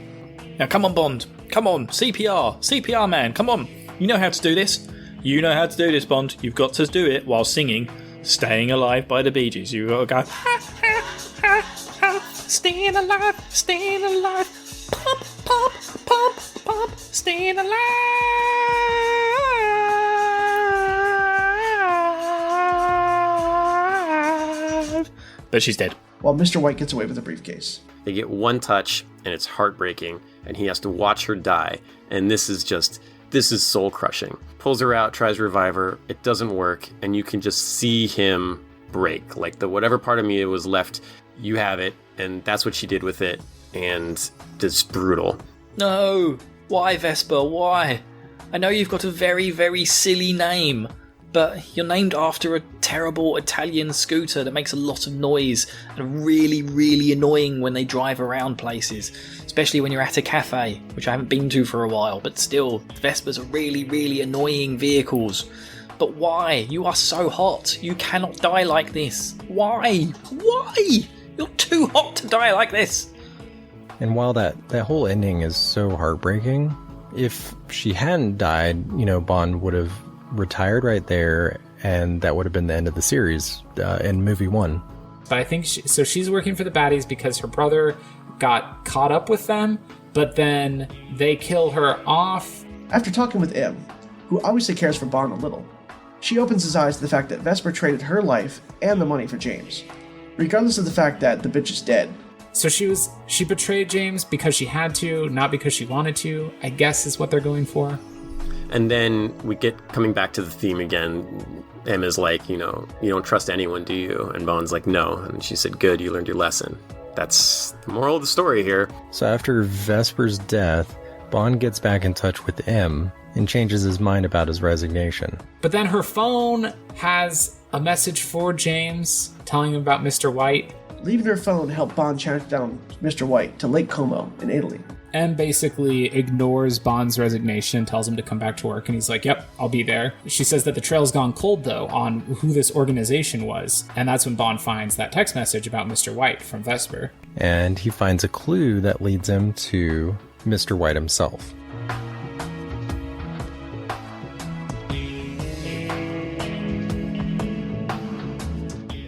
Now come on, Bond. Come on, CPR man, come on. You know how to do this. You know how to do this, Bond. You've got to do it while singing Staying Alive by the Bee Gees. You've got to go, staying alive, pump, pump, pump, pump, staying alive. But she's dead. While Mr. White gets away with the briefcase. They get one touch, and it's heartbreaking, and he has to watch her die, and this is soul-crushing. Pulls her out, tries to revive her, it doesn't work, and you can just see him break. Like, whatever part of me was left, you have it, and that's what she did with it, and it's brutal. No! Why, Vesper, why? I know you've got a very, very silly name, but you're named after a terrible Italian scooter that makes a lot of noise and really, really annoying when they drive around places, especially when you're at a cafe, which I haven't been to for a while, but still, Vespers are really, really annoying vehicles. But why? You are so hot. You cannot die like this. Why? Why? You're too hot to die like this. And while that whole ending is so heartbreaking, if she hadn't died, Bond would have retired right there, and that would have been the end of the series in movie 1. But I think she's working for the baddies because her brother got caught up with them, but then they kill her off. After talking with M, who obviously cares for Bond a little, she opens his eyes to the fact that Vesper traded her life and the money for James, regardless of the fact that the bitch is dead. So she betrayed James because she had to, not because she wanted to, I guess is what they're going for. And then we get coming back to the theme again. Emma's like, you don't trust anyone, do you? And Bond's like, no. And she said, good, you learned your lesson. That's the moral of the story here. So after Vesper's death, Bond gets back in touch with M and changes his mind about his resignation. But then her phone has a message for James telling him about Mr. White. Leaving her phone helped Bond track down Mr. White to Lake Como in Italy. M basically ignores Bond's resignation, tells him to come back to work, and he's like, yep, I'll be there. She says that the trail's gone cold, though, on who this organization was, and that's when Bond finds that text message about Mr. White from Vesper. And he finds a clue that leads him to Mr. White himself.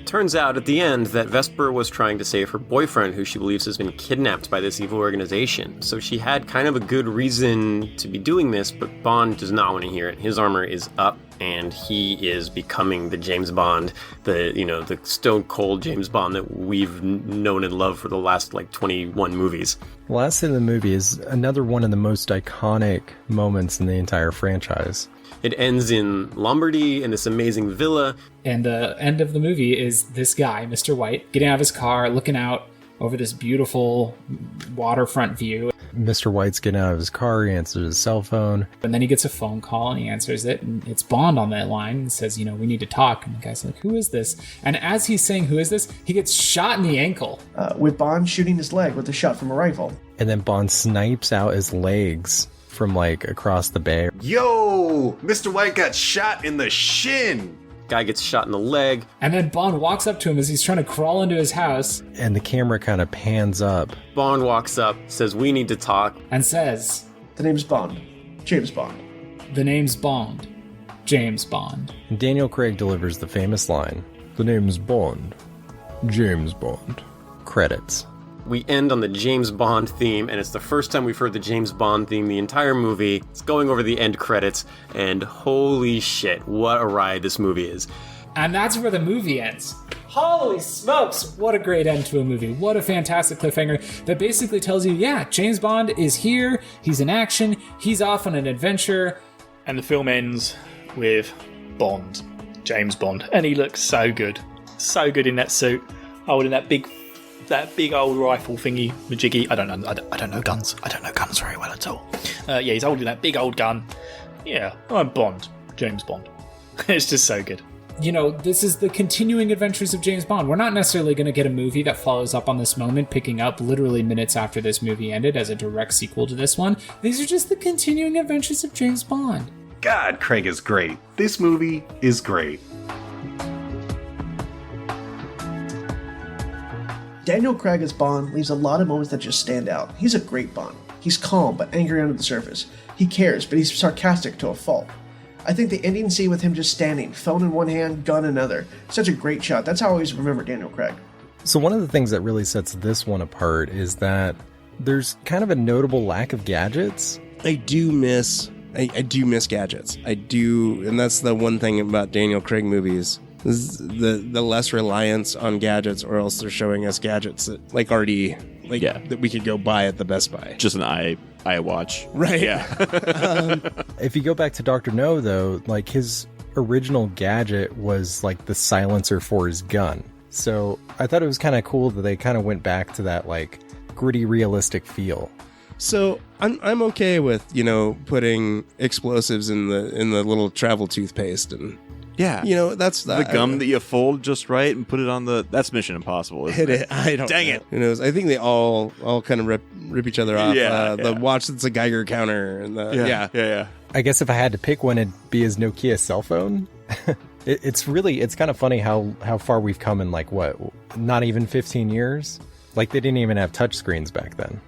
Turns out at the end that Vesper was trying to save her boyfriend, who she believes has been kidnapped by this evil organization. So she had kind of a good reason to be doing this, but Bond does not want to hear it. His armor is up, and he is becoming the James Bond, the stone cold James Bond that we've known and loved for the last 21 movies. The last scene of the movie is another one of the most iconic moments in the entire franchise. It ends in Lombardy in this amazing villa. And the end of the movie is this guy, Mr. White, getting out of his car, looking out over this beautiful waterfront view. Mr. White's getting out of his car, he answers his cell phone. And then he gets a phone call and he answers it. And it's Bond on that line and says, we need to talk. And the guy's like, who is this? And as he's saying, who is this? He gets shot in the ankle. With Bond shooting his leg with a shot from a rifle. And then Bond snipes out his legs from across the bay. Yo! Mr. White got shot in the shin! Guy gets shot in the leg. And then Bond walks up to him as he's trying to crawl into his house. And the camera kind of pans up. Bond walks up, says, we need to talk. And says, the name's Bond. James Bond. The name's Bond. James Bond. And Daniel Craig delivers the famous line, the name's Bond. James Bond. Credits. We end on the James Bond theme, and it's the first time we've heard the James Bond theme the entire movie. It's going over the end credits, and holy shit, what a ride this movie is. And that's where the movie ends. Holy smokes, what a great end to a movie. What a fantastic cliffhanger that basically tells you, James Bond is here, he's in action, he's off on an adventure. And the film ends with Bond, James Bond, and he looks so good. So good in that suit, holding that big old rifle thingy, majiggy. I don't know guns. I don't know guns very well at all. He's holding that big old gun. Yeah, I'm Bond. James Bond. It's just so good. This is the continuing adventures of James Bond. We're not necessarily going to get a movie that follows up on this moment, picking up literally minutes after this movie ended as a direct sequel to this one. These are just the continuing adventures of James Bond. God, Craig is great. This movie is great. Daniel Craig as Bond leaves a lot of moments that just stand out. He's a great Bond. He's calm but angry under the surface. He cares, but he's sarcastic to a fault. I think the ending scene with him just standing, phone in one hand, gun in another, such a great shot. That's how I always remember Daniel Craig. So one of the things that really sets this one apart is that there's kind of a notable lack of gadgets. I do miss gadgets. I do, and that's the one thing about Daniel Craig movies. The less reliance on gadgets, or else they're showing us gadgets that that we could go buy at the Best Buy. Just an iWatch. Right. Yeah. If you go back to Dr. No, though, his original gadget was the silencer for his gun. So I thought it was kind of cool that they kind of went back to that gritty, realistic feel. So I'm okay with putting explosives in the little travel toothpaste and. Yeah. That's the gum that you fold just right and put it on that's Mission Impossible. Hit it. I don't Dang know. it. Who knows? I think they all kind of rip each other off. Yeah, The watch that's a Geiger counter. And Yeah. I guess if I had to pick one, it'd be his Nokia cell phone. It's kind of funny how far we've come in not even 15 years? They didn't even have touch screens back then.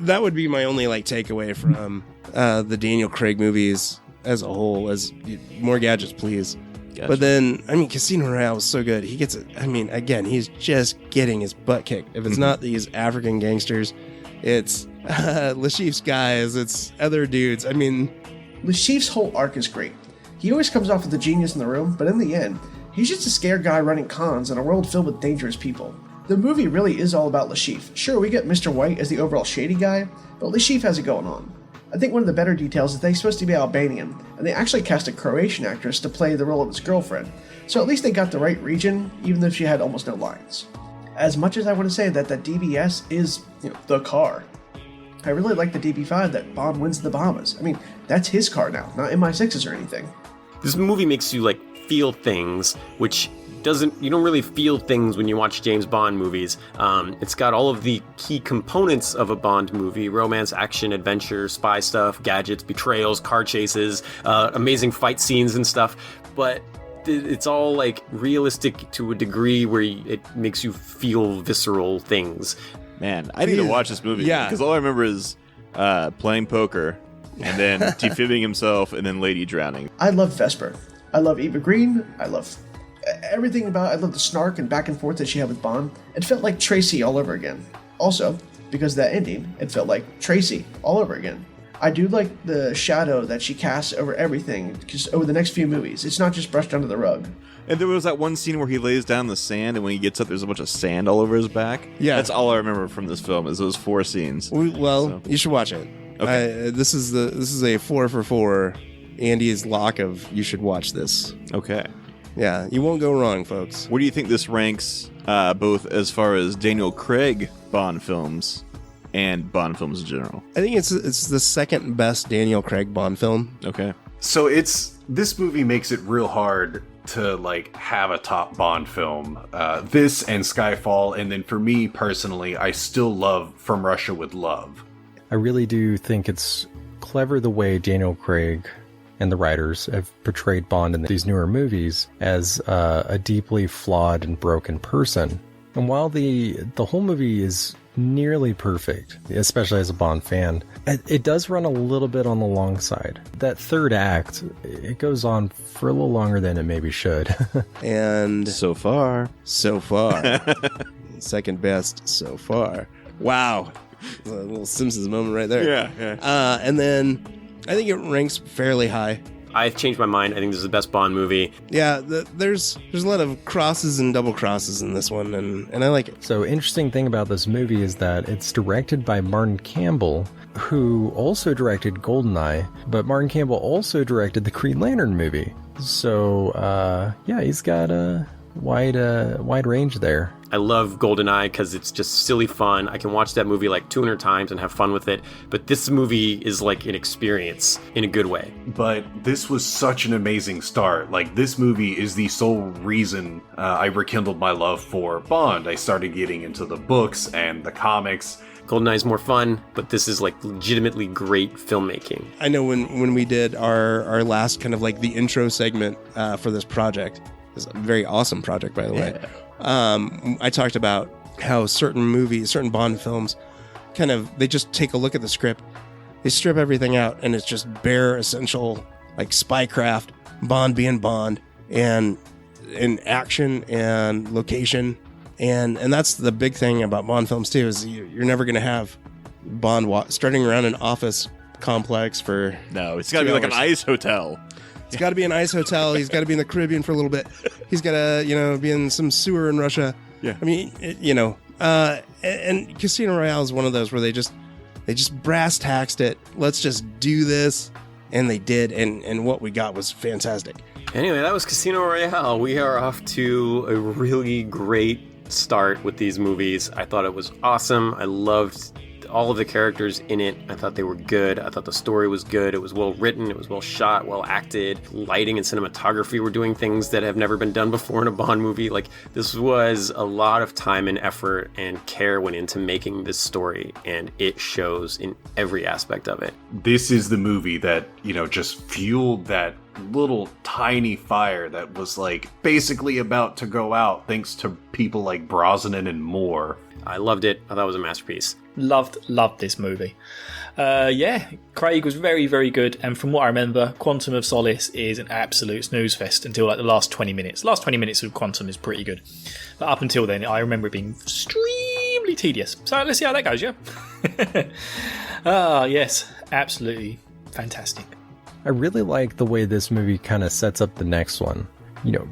That would be my only takeaway from the Daniel Craig movies as a whole, as more gadgets, please. Gotcha. But then, Casino Royale was so good. He gets it. Again, he's just getting his butt kicked. If it's not these African gangsters, it's Lashif's guys, it's other dudes. Lashif's whole arc is great. He always comes off as the genius in the room, but in the end, he's just a scared guy running cons in a world filled with dangerous people. The movie really is all about Lashif. Sure, we get Mr. White as the overall shady guy, but Lashif has it going on. I think one of the better details is they're supposed to be Albanian, and they actually cast a Croatian actress to play the role of his girlfriend, so at least they got the right region, even though she had almost no lines. As much as I want to say that the DBS is, the car, I really like the DB5 that Bond wins the Bahamas. That's his car now, not MI6's or anything. This movie makes you feel things which you don't really feel things when you watch James Bond movies. It's got all of the key components of a Bond movie: romance, action, adventure, spy stuff, gadgets, betrayals, car chases, amazing fight scenes and stuff. But it's all like realistic to a degree where it makes you feel visceral things. Man, I need to watch this movie. Yeah. Because all I remember is playing poker and then defibbing himself and then Lady drowning. I love Vesper. I love Eva Green. I love everything about it. I love the snark and back and forth that she had with Bond. It felt like Tracy all over again. Also, because of that ending, it felt like Tracy all over again. I do like the shadow that she casts over everything, because over the next few movies, it's not just brushed under the rug. And there was that one scene where he lays down in the sand, and when he gets up, there's a bunch of sand all over his back. Yeah. That's all I remember from this film, is those 4 scenes. Well, you should watch it. Okay. This is a 4 for 4. Andy's lock of you should watch this. Okay. Yeah, you won't go wrong, folks. Where do you think this ranks, both as far as Daniel Craig Bond films and Bond films in general? I think it's the second best Daniel Craig Bond film. Okay. So this movie makes it real hard to like have a top Bond film. This and Skyfall, and then for me personally, I still love From Russia with Love. I really do think it's clever the way Daniel Craig and the writers have portrayed Bond in these newer movies as a deeply flawed and broken person. And while the whole movie is nearly perfect, especially as a Bond fan, it does run a little bit on the long side. That third act, it goes on for a little longer than it maybe should. And So far. second best so far. Wow. A little Simpsons moment right there. Yeah. And then I think it ranks fairly high. I've changed my mind. I think this is the best Bond movie. Yeah, there's a lot of crosses and double crosses in this one, and I like it. So interesting thing about this movie is that it's directed by Martin Campbell, who also directed GoldenEye, but Martin Campbell also directed the Green Lantern movie. So yeah, he's got a wide range there. I love GoldenEye because it's just silly fun. I can watch that movie like 200 times and have fun with it. But this movie is like an experience in a good way. But this was such an amazing start. Like, this movie is the sole reason I rekindled my love for Bond. I started getting into the books and the comics. GoldenEye is more fun, but this is like legitimately great filmmaking. I know when we did our last kind of like the intro segment for this project, it's a very awesome project, by the way. I talked about how certain Bond films, they just take a look at the script, they strip everything out, and it's just bare essential like spycraft, Bond being Bond, and in action and location, and that's the big thing about Bond films too, is you're never going to have Bond starting around an office complex for No, it's got to be like an ice hotel. It's got to be an ice hotel. He's got to be in the Caribbean for a little bit. He's got to, be in some sewer in Russia. Yeah. I mean, and Casino Royale is one of those where they just brass taxed it. Let's just do this. And they did. And what we got was fantastic. Anyway, that was Casino Royale. We are off to a really great start with these movies. I thought it was awesome. I loved all of the characters in it. I thought they were good. I thought the story was good. It was well written. It was well shot, well acted. Lighting and cinematography were doing things that have never been done before in a Bond movie. Like, this was a lot of time and effort and care went into making this story, and it shows in every aspect of it. This is the movie that, just fueled that little tiny fire that was like basically about to go out thanks to people like Brosnan and Moore. I loved it. I thought it was a masterpiece. Loved this movie. Craig was very, very good, and from what I remember, Quantum of Solace is an absolute snooze fest until like the last 20 minutes. The last 20 minutes of Quantum is pretty good, but up until then, I remember it being extremely tedious. So let's see how that goes, yeah? Yes, absolutely fantastic. I really like the way this movie kind of sets up the next one.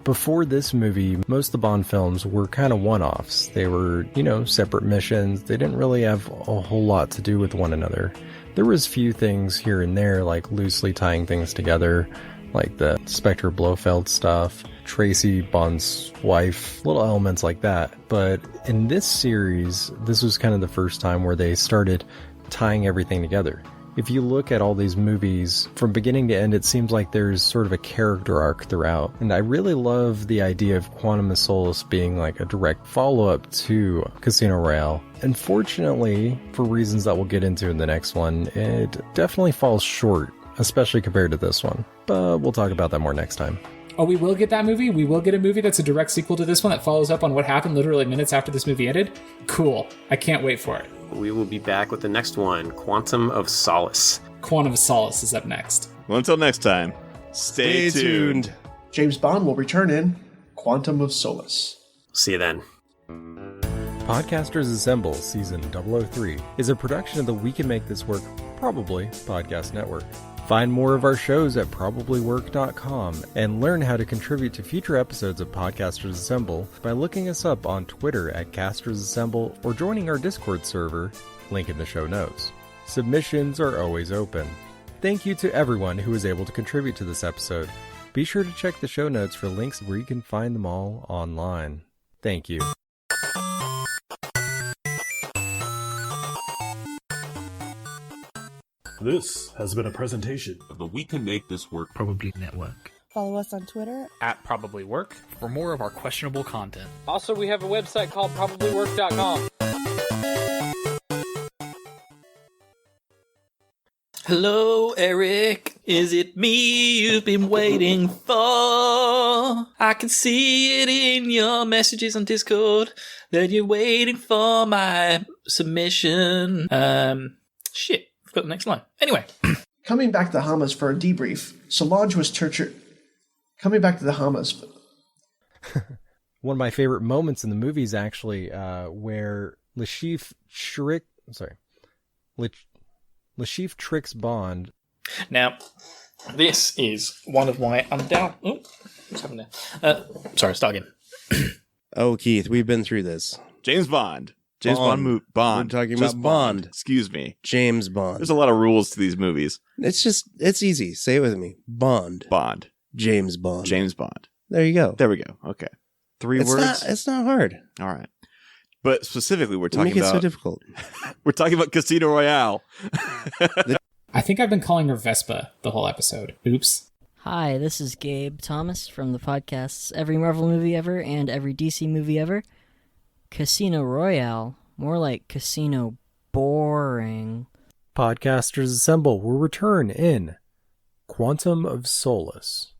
Before this movie, most of the Bond films were kind of one-offs. They were, separate missions. They didn't really have a whole lot to do with one another. There was few things here and there, like loosely tying things together, like the Spectre Blofeld stuff, Tracy, Bond's wife, little elements like that. But in this series, this was kind of the first time where they started tying everything together. if you look at all these movies from beginning to end, it seems like there's sort of a character arc throughout. And I really love the idea of Quantum of Solace being like a direct follow-up to Casino Royale. Unfortunately, for reasons that we'll get into in the next one, it definitely falls short, especially compared to this one. But we'll talk about that more next time. Oh, we will get that movie? We will get a movie that's a direct sequel to this one that follows up on what happened literally minutes after this movie ended? Cool. I can't wait for it. We will be back with the next one, Quantum of Solace. Quantum of Solace is up next. Well, until next time, stay tuned. James Bond will return in Quantum of Solace. See you then. Podcasters Assemble Season 003 is a production of the We Can Make This Work Probably Podcast Network. Find more of our shows at probablywork.com and learn how to contribute to future episodes of Podcasters Assemble by looking us up on Twitter at Casters Assemble or joining our Discord server, link in the show notes. Submissions are always open. Thank you to everyone who was able to contribute to this episode. Be sure to check the show notes for links where you can find them all online. Thank you. This has been a presentation of the We Can Make This Work Probably Network. Follow us on Twitter at Probably Work for more of our questionable content. Also, we have a website called probablywork.com. Hello, Eric. Is it me you've been waiting for? I can see it in your messages on Discord that you're waiting for my submission. Shit. Forgot the next line. Anyway. Coming back to the Hamas for a debrief, Solange was tortured. Coming back to the Hamas. One of my favorite moments in the movie is actually where Lashif tricks Bond. Now, this is one of my Oh, what's happened there? Sorry, start again. Oh, Keith, we've been through this. James Bond. Bond. We're talking about Bond. Excuse me. James Bond. There's a lot of rules to these movies. It's easy. Say it with me. Bond. James Bond. James Bond. There you go. There we go. Okay. 3 words. It's not hard. All right. But specifically, we're talking Make it about... so difficult. We're talking about Casino Royale. I think I've been calling her Vespa the whole episode. Oops. Hi, this is Gabe Thomas from the podcasts Every Marvel Movie Ever and Every DC Movie Ever. Casino Royale, more like Casino Boring. Podcasters Assemble will return in Quantum of Solace.